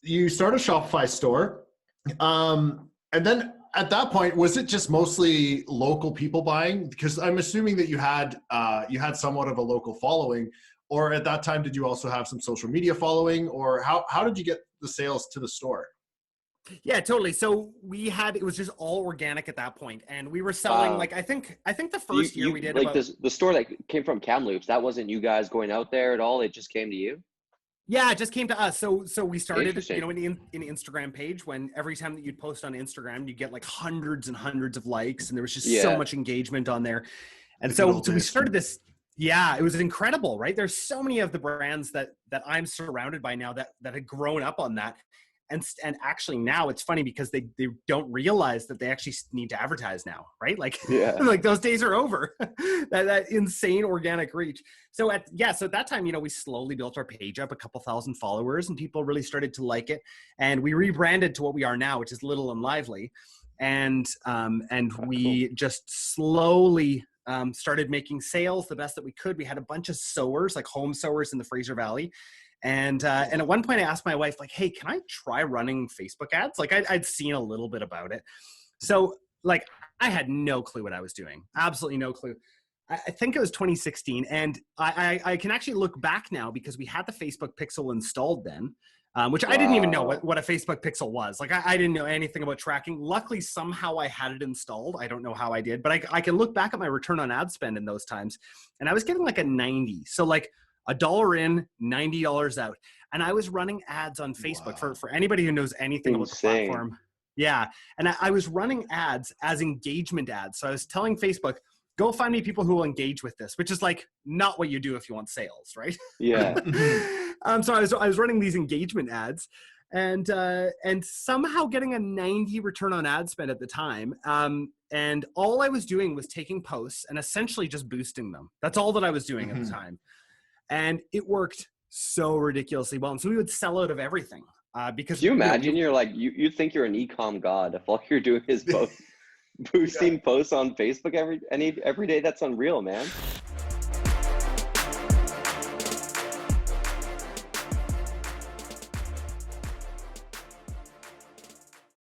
you start a Shopify store. And then at that point, was it just mostly local people buying? Because I'm assuming that you had somewhat of a local following, or at that time, did you also have some social media following, or how did you get the sales to the store? Yeah, totally. So it was just all organic at that point, and we were selling Wow. like I think the So first year we did like about. this, the store that came from Kamloops, that wasn't you guys going out there at all. It just came to you. Yeah, it just came to us. So we started, Interesting. an Instagram page when every time that you'd post on Instagram, you'd get like hundreds and hundreds of likes, and there was just so Yeah. much engagement on there. And The good so old we days. started this. Yeah, it was incredible, right? There's so many of the brands that I'm surrounded by now that had grown up on that. And actually now it's funny because they don't realize that they actually need to advertise now, right? Like Yeah. like those days are over. that insane organic reach. So at that time, we slowly built our page up a couple thousand followers, and people really started to like it. And we rebranded to what we are now, which is Little and Lively. And we just slowly started making sales the best that we could. We had a bunch of sewers, like home sewers in the Fraser Valley. And at one point I asked my wife, like, hey, can I try running Facebook ads? Like I'd seen a little bit about it. So like I had no clue what I was doing. Absolutely no clue. I think it was 2016. And I can actually look back now because we had the Facebook Pixel installed then, which I didn't even know Wow. what a Facebook Pixel was. Like I didn't know anything about tracking. Luckily, somehow I had it installed. I don't know how I did, but I can look back at my return on ad spend in those times. And I was getting like a 90. So like $1 in, $90 out. And I was running ads on Facebook for anybody who knows anything about the Insane. platform. Yeah. And I was running ads as engagement ads. So I was telling Facebook, go find me people who will engage with this, which is like not what you do if you want sales, right? Yeah. So I was running these engagement ads and somehow getting a 90 return on ad spend at the time. And all I was doing was taking posts and essentially just boosting them. That's all that I was doing at the time. And it worked so ridiculously well. And so we would sell out of everything because Do you imagine you're like, you think you're an e-com god if all you're doing is boosting posts on Facebook every day? That's unreal, man.